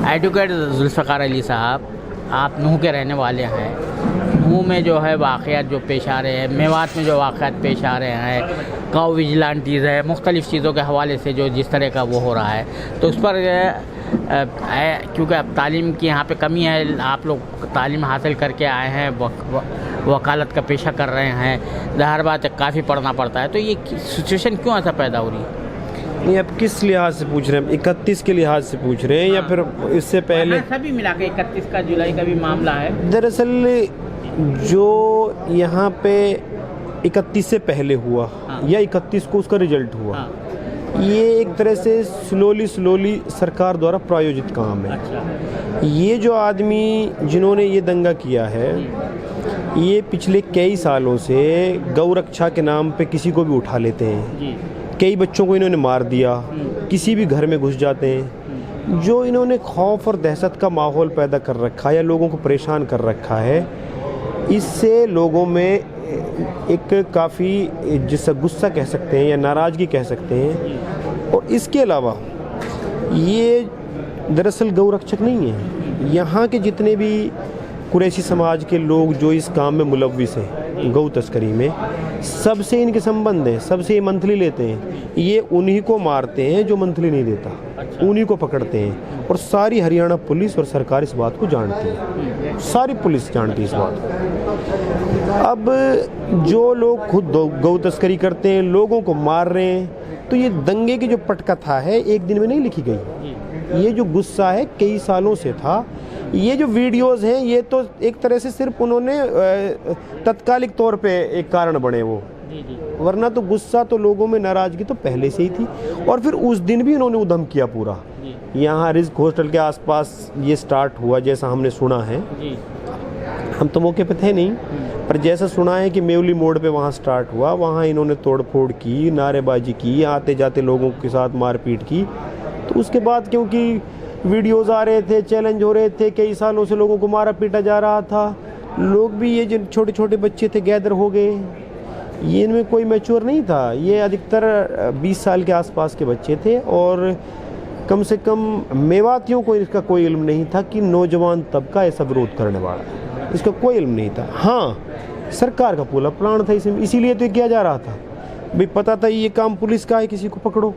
Advocate Zulfikar Ali साहब, आप नूह के रहने वाले हैं। नूह में जो है वाक़यात जो पेश आ रहे हैं, मेवात में जो वाक़यात पेश आ रहे हैं, काउ विजिलेंटीज़ है, मुख्तलिफ़ चीज़ों के हवाले से जो जिस तरह का वो हो रहा है, तो उस पर क्योंकि अब तालीम की यहाँ पे कमी है, आप लोग तालीम हासिल करके आए हैं, वकालत का पेशा कर रहे हैं, ज़ाहिर बात है काफ़ी पढ़ना पड़ता है, तो ये सिचुएशन क्यों ऐसा पैदा हो रही है? नहीं, आप किस लिहाज से पूछ रहे हैं? 31 के लिहाज से पूछ रहे हैं या फिर इससे पहले? सभी मिला के 31 का जुलाई का भी मामला है। दरअसल जो यहाँ पे 31 से पहले हुआ या 31 को उसका रिजल्ट हुआ, ये एक तरह से स्लोली सरकार द्वारा प्रायोजित काम है। अच्छा। ये जो आदमी जिन्होंने ये दंगा किया है, ये पिछले कई सालों से गौ रक्षा के नाम पे किसी को भी उठा लेते हैं जी। कई बच्चों को इन्होंने मार दिया, किसी भी घर में घुस जाते हैं। जो इन्होंने खौफ और दहशत का माहौल पैदा कर रखा है या लोगों को परेशान कर रखा है, इससे लोगों में एक काफ़ी जिससे गुस्सा कह सकते हैं या नाराज़गी कह सकते हैं। और इसके अलावा ये दरअसल गौ रक्षक नहीं है। यहाँ के जितने भी कुरैशी समाज के लोग जो इस काम में मुलव्विस हैं, गौ तस्करी में, सबसे इनके संबंध हैं, सबसे ये मंथली लेते हैं। ये उन्हीं को मारते हैं जो मंथली नहीं देता। अच्छा। उन्हीं को पकड़ते हैं और सारी हरियाणा पुलिस और सरकार इस बात को जानती है, सारी पुलिस जानती है इस बात को। अब जो लोग खुद गौ तस्करी करते हैं, लोगों को मार रहे हैं, तो ये दंगे की जो पटकथा है एक दिन में नहीं लिखी गई। ये जो गुस्सा है कई सालों से था। ये जो वीडियोस हैं ये तो एक तरह से सिर्फ उन्होंने तत्कालिक तौर पे एक कारण बने वो, वरना तो गुस्सा तो लोगों में, नाराजगी तो पहले से ही थी। और फिर उस दिन भी इन्होंने उधम किया पूरा। यहाँ रिज़्क हॉस्टल के आसपास ये स्टार्ट हुआ, जैसा हमने सुना है। हम तो मौके पे थे नहीं, पर जैसा सुना है कि मेवली मोड़ पे वहाँ स्टार्ट हुआ, वहाँ इन्होंने तोड़फोड़ की, नारेबाजी की, आते जाते लोगों के साथ मारपीट की। तो उसके बाद क्योंकि वीडियोस आ रहे थे, चैलेंज हो रहे थे, कई सालों से लोगों को मारा पीटा जा रहा था, लोग भी, ये जो छोटे छोटे बच्चे थे गैदर हो गए। ये इनमें कोई मैच्योर नहीं था, ये अधिकतर 20 साल के आसपास के बच्चे थे और कम से कम मेवातियों को इसका कोई इल्म नहीं था कि नौजवान तबका ऐसा विरोध करने वाला है, इसका कोई इल्म नहीं था। हाँ, सरकार का पूरा प्लान था इसमें, इसीलिए तो किया जा रहा था। भाई पता था ये काम पुलिस का है, किसी को पकड़ो।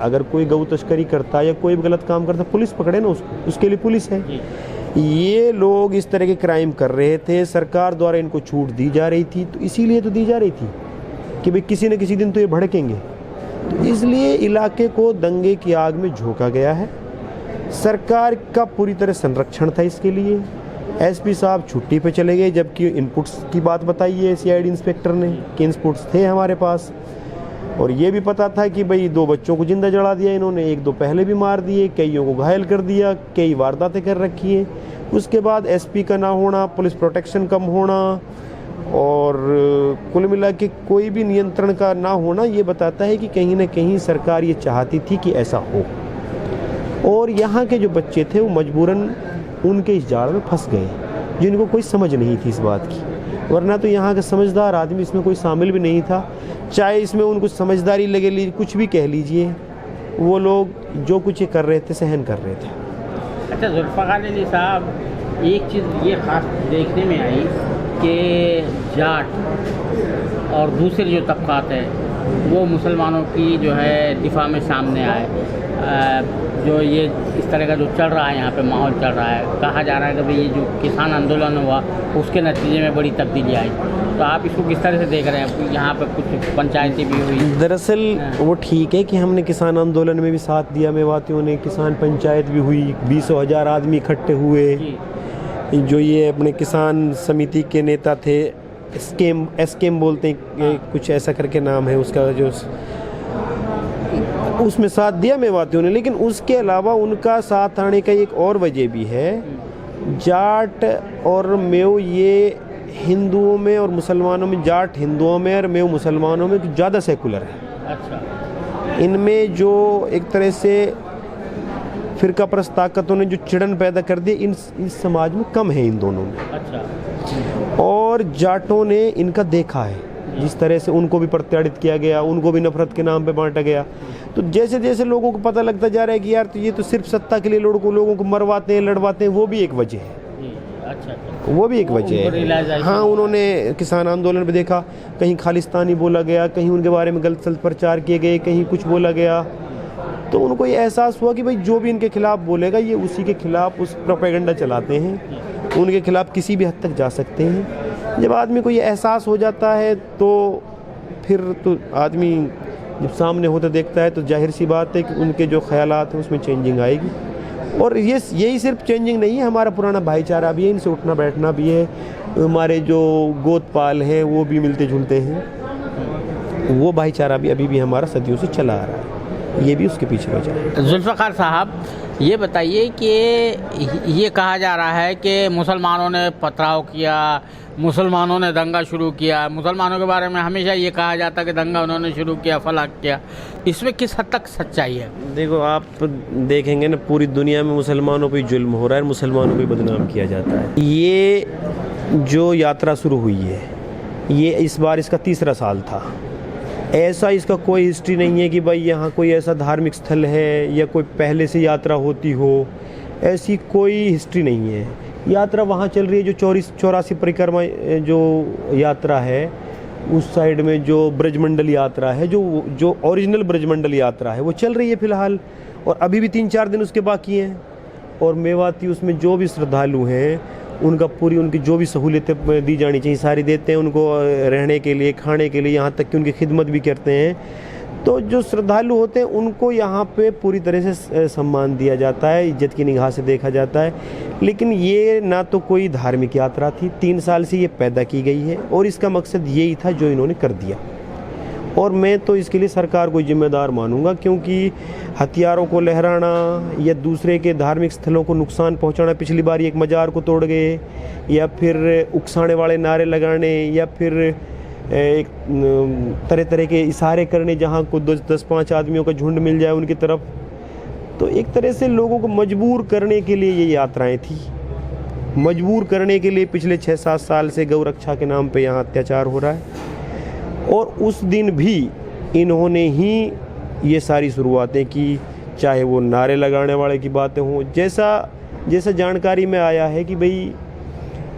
अगर कोई गौ तस्करी करता या कोई भी गलत काम करता, पुलिस पकड़े ना उसको, उसके लिए पुलिस है। ये लोग इस तरह के क्राइम कर रहे थे, सरकार द्वारा इनको छूट दी जा रही थी, तो इसीलिए तो दी जा रही थी कि भाई किसी न किसी दिन तो ये भड़केंगे। तो इसलिए इलाके को दंगे की आग में झोंका गया है। सरकार का पूरी तरह संरक्षण था इसके लिए। एसपी साहब छुट्टी पे चले गए, जबकि इनपुट्स की बात बताई है सीआईडी इंस्पेक्टर ने कि इनपुट्स थे हमारे पास। और ये भी पता था कि भाई 2 बच्चों को जिंदा जला दिया इन्होंने, 1-2 पहले भी मार दिए, कईयों को घायल कर दिया, कई वारदातें कर रखी हैं। उसके बाद एसपी का ना होना, पुलिस प्रोटेक्शन कम होना और कुल मिला के कोई भी नियंत्रण का ना होना, ये बताता है कि कहीं ना कहीं सरकार ये चाहती थी कि ऐसा हो। और यहाँ के जो बच्चे थे वो मजबूरन उनके इस जाल में फंस गए, जिनको कोई समझ नहीं थी इस बात की। वरना तो यहाँ का समझदार आदमी इसमें कोई शामिल भी नहीं था। चाहे इसमें उनको समझदारी लगे, कुछ भी कह लीजिए, वो लोग जो कुछ कर रहे थे सहन कर रहे थे। अच्छा जुल्फ़िकार अली साहब, एक चीज़ ये ख़ास देखने में आई कि जाट और दूसरे जो तबक़ात हैं वो मुसलमानों की जो है दिफा में सामने आए। जो ये इस तरह का जो चल रहा है यहाँ पे माहौल चल रहा है, कहा जा रहा है कि भाई ये जो किसान आंदोलन हुआ उसके नतीजे में बड़ी तब्दीली आई, तो आप इसको किस तरह से देख रहे हैं? यहाँ पे कुछ पंचायतें भी हुई। दरअसल वो ठीक है कि हमने किसान आंदोलन में भी साथ दिया, मेवातियों ने, किसान पंचायत भी हुई, 20,000 आदमी इकट्ठे हुए। जो ये अपने किसान समिति के नेता थे, एसकेम बोलते हैं, कुछ ऐसा करके नाम है उसका, जो उसमें साथ दिया मेवातियों ने। लेकिन उसके अलावा उनका साथ आने का एक और वजह भी है। जाट और मेव ये हिंदुओं में और मुसलमानों में, जाट हिंदुओं में और मेव मुसलमानों में ज़्यादा सेकुलर है। अच्छा। इनमें जो एक तरह से फ़िरकापरस्त ताकतों ने जो चिड़न पैदा कर दी, इस समाज में कम है इन दोनों में। अच्छा। और जाटों ने इनका देखा है जिस तरह से उनको भी प्रताड़ित किया गया, उनको भी नफरत के नाम पे बांटा गया। तो जैसे जैसे लोगों को पता लगता जा रहा है कि यार तो ये तो सिर्फ सत्ता के लिए लोगों को मरवाते हैं, लड़वाते हैं, वो भी एक वजह है। अच्छा, वो भी एक वजह है। हाँ, उन्होंने किसान आंदोलन में देखा, कहीं खालिस्तानी बोला गया, कहीं उनके बारे में गलत सलत प्रचार किए गए, कहीं कुछ बोला गया। तो उनको ये एहसास हुआ कि भाई जो भी इनके खिलाफ बोलेगा ये उसी के खिलाफ उस प्रोपेगेंडा चलाते हैं, उनके खिलाफ किसी भी हद तक जा सकते हैं। जब आदमी को ये एहसास हो जाता है तो फिर तो आदमी जब सामने होते देखता है तो जाहिर सी बात है कि उनके जो ख्यालात हैं उसमें चेंजिंग आएगी। और ये यही सिर्फ चेंजिंग नहीं है, हमारा पुराना भाईचारा भी है, इनसे उठना बैठना भी है। हमारे जो गोदपाल हैं वो भी मिलते जुलते हैं, वो भाईचारा भी अभी भी हमारा सदियों से चला आ रहा है। ये भी उसके पीछे वजह है। जुल्फ़िकार साहब, ये बताइए कि ये कहा जा रहा है कि मुसलमानों ने पथराव किया, मुसलमानों ने दंगा शुरू किया। मुसलमानों के बारे में हमेशा ये कहा जाता है कि दंगा उन्होंने शुरू किया, फलाक किया। इसमें किस हद तक सच्चाई है? देखो, आप देखेंगे ना, पूरी दुनिया में मुसलमानों पे जुल्म हो रहा है, मुसलमानों को बदनाम किया जाता है। ये जो यात्रा शुरू हुई है, ये इस बार इसका 3रा साल था। ऐसा इसका कोई हिस्ट्री नहीं है कि भाई यहाँ कोई ऐसा धार्मिक स्थल है या कोई पहले से यात्रा होती हो, ऐसी कोई हिस्ट्री नहीं है। यात्रा वहाँ चल रही है जो 84 परिक्रमा जो यात्रा है, उस साइड में जो ब्रजमंडल यात्रा है, जो ओरिजिनल ब्रजमंडल यात्रा है वो चल रही है फ़िलहाल, और अभी भी 3-4 दिन उसके बाकी हैं। और मेवाती उसमें जो भी श्रद्धालु हैं उनकी जो भी सहूलियतें दी जानी चाहिए सारी देते हैं उनको, रहने के लिए, खाने के लिए, यहाँ तक कि उनकी खिदमत भी करते हैं। तो जो श्रद्धालु होते हैं उनको यहाँ पे पूरी तरह से सम्मान दिया जाता है, इज्जत की निगाह से देखा जाता है। लेकिन ये ना तो कोई धार्मिक यात्रा थी, 3 साल से ये पैदा की गई है और इसका मकसद यही था जो इन्होंने कर दिया। और मैं तो इसके लिए सरकार को जिम्मेदार मानूंगा, क्योंकि हथियारों को लहराना या दूसरे के धार्मिक स्थलों को नुकसान पहुंचाना, पिछली बार एक मजार को तोड़ गए, या फिर उकसाने वाले नारे लगाने, या फिर एक तरह तरह के इशारे करने जहां को 10-5 आदमियों का झुंड मिल जाए उनकी तरफ। तो एक तरह से लोगों को मजबूर करने के लिए ये यात्राएं थी, मजबूर करने के लिए पिछले 6-7 साल से गौ रक्षा के नाम पे यहाँ अत्याचार हो रहा है। और उस दिन भी इन्होंने ही ये सारी शुरुआतें की, चाहे वो नारे लगाने वाले की बातें हों। जैसा जानकारी में आया है कि भाई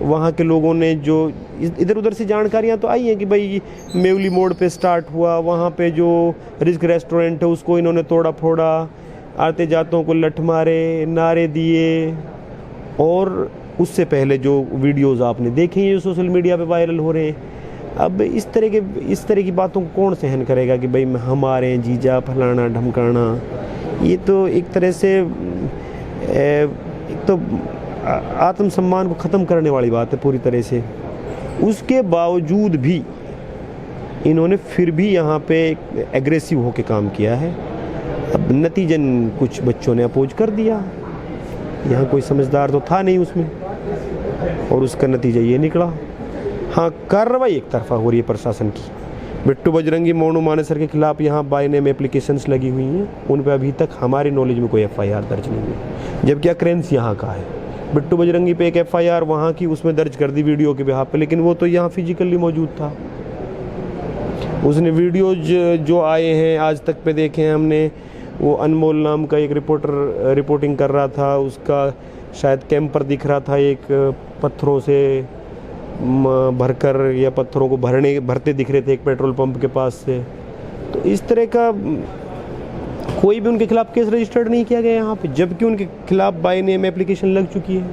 वहाँ के लोगों ने जो इधर उधर से जानकारियाँ तो आई हैं कि भाई मेवली मोड़ पे स्टार्ट हुआ, वहाँ पे जो रिस्क रेस्टोरेंट है उसको इन्होंने तोड़ा फोड़ा, आते जातों को लठ मारे, नारे दिए। और उससे पहले जो वीडियोज़ आपने देखे हैं जो सोशल मीडिया पे वायरल हो रहे हैं, अब इस तरह की बातों को कौन सहन करेगा कि भाई हमारे जीजा फलाना ढमकाना। ये तो एक तरह से एक तो आत्मसम्मान को ख़त्म करने वाली बात है पूरी तरह से। उसके बावजूद भी इन्होंने फिर भी यहाँ पे एग्रेसिव होकर काम किया है। अब नतीजन कुछ बच्चों ने अपोज कर दिया, यहाँ कोई समझदार तो था नहीं उसमें, और उसका नतीजा ये निकला। हाँ, कार्रवाई एक तरफा हो रही है प्रशासन की। बिट्टू बजरंगी मोनू मानेसर के खिलाफ यहाँ बाय नेम एप्लीकेशंस लगी हुई हैं, उन पर अभी तक हमारी नॉलेज में कोई FIR दर्ज नहीं हुई, जबकि अक्रेंस यहाँ का है। बिट्टू बजरंगी पे एक FIR वहाँ की उसमें दर्ज कर दी वीडियो के बिहाफ पे, लेकिन वो तो यहाँ फिजिकली मौजूद था। उसने वीडियोज जो आए हैं आज तक पे देखे हैं हमने, वो अनमोल नाम का एक रिपोर्टर रिपोर्टिंग कर रहा था, उसका शायद कैंपर दिख रहा था, एक पत्थरों से भरकर या पत्थरों को भरते दिख रहे थे एक पेट्रोल पंप के पास से। तो इस तरह का कोई भी उनके खिलाफ केस रजिस्टर्ड नहीं किया गया यहाँ पे, जबकि उनके खिलाफ बाय नेम एप्लीकेशन लग चुकी है।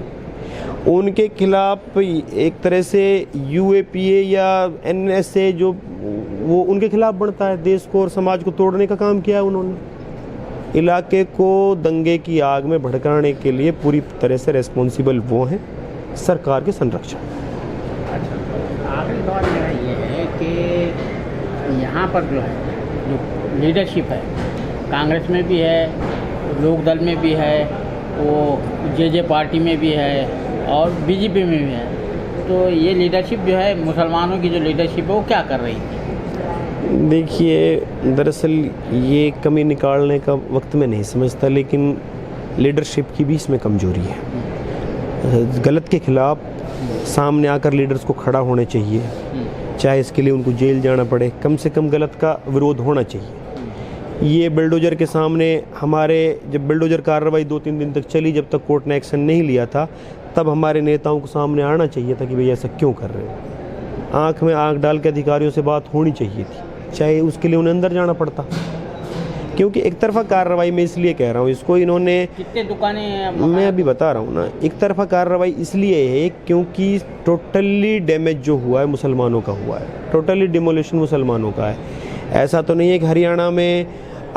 उनके खिलाफ एक तरह से UAPA या NSA जो वो उनके खिलाफ बनता है। देश को और समाज को तोड़ने का काम किया है उन्होंने। इलाके को दंगे की आग में भड़काने के लिए पूरी तरह से रेस्पॉन्सिबल वो हैं, सरकार के संरक्षक। आखिरी बात मेरा ये है कि यहाँ पर जो है जो लीडरशिप है, कांग्रेस में भी है, लोकदल में भी है, वो JJ पार्टी में भी है और BJP में भी है। तो ये लीडरशिप जो है, मुसलमानों की जो लीडरशिप है वो क्या कर रही थी? देखिए, दरअसल ये कमी निकालने का वक्त मैं नहीं समझता, लेकिन लीडरशिप की भी इसमें कमजोरी है। गलत के खिलाफ सामने आकर लीडर्स को खड़ा होने चाहिए। चाहे इसके लिए उनको जेल जाना पड़े, कम से कम गलत का विरोध होना चाहिए। ये बिल्डोजर के सामने हमारे जब बिल्डोजर कार्रवाई 2-3 दिन तक चली, जब तक कोर्ट ने एक्शन नहीं लिया था, तब हमारे नेताओं को सामने आना चाहिए था कि भाई ऐसा क्यों कर रहे हो। आँख में आँख डाल के अधिकारियों से बात होनी चाहिए थी, चाहे उसके लिए उन्हें अंदर जाना पड़ता। क्योंकि एक तरफा कार्रवाई मैं इसलिए कह रहा हूँ, इसको इन्होंने कितने दुकानें मैं अभी बता रहा हूँ ना, एक तरफा कार्रवाई इसलिए है क्योंकि टोटली डैमेज जो हुआ है मुसलमानों का हुआ है, टोटली डिमोलिशन मुसलमानों का है। ऐसा तो नहीं है कि हरियाणा में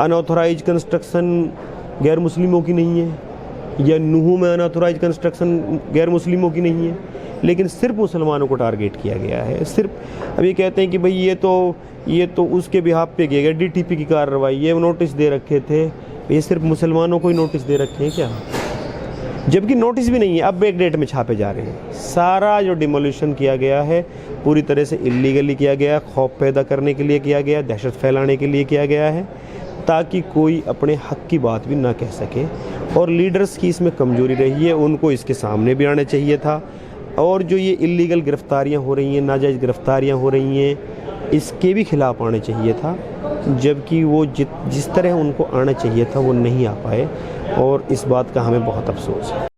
अनऑथोराइज कंस्ट्रक्शन गैर मुस्लिमों की नहीं है या नूह में अनऑथोराइज कंस्ट्रक्शन गैर मुस्लिमों की नहीं है, लेकिन सिर्फ मुसलमानों को टारगेट किया गया है। सिर्फ अभी कहते हैं कि भाई ये तो उसके बिहाफ पे किया गया, डीटीपी की कार्रवाई, ये नोटिस दे रखे थे, ये सिर्फ मुसलमानों को ही नोटिस दे रखे हैं क्या? जबकि नोटिस भी नहीं है, अब एक डेट में छापे जा रहे हैं। सारा जो डिमोलिशन किया गया है पूरी तरह से इलीगली किया गया, खौफ पैदा करने के लिए किया गया, दहशत फैलाने के लिए किया गया है, ताकि कोई अपने हक की बात भी ना कह सके। और लीडर्स की इसमें कमजोरी रही है, उनको इसके सामने भी आना चाहिए था। और जो ये इलीगल गिरफ्तारियां हो रही हैं, नाजायज़ गिरफ्तारियां हो रही हैं, इसके भी खिलाफ आने चाहिए था, जबकि वो जिस तरह उनको आना चाहिए था वो नहीं आ पाए, और इस बात का हमें बहुत अफसोस है।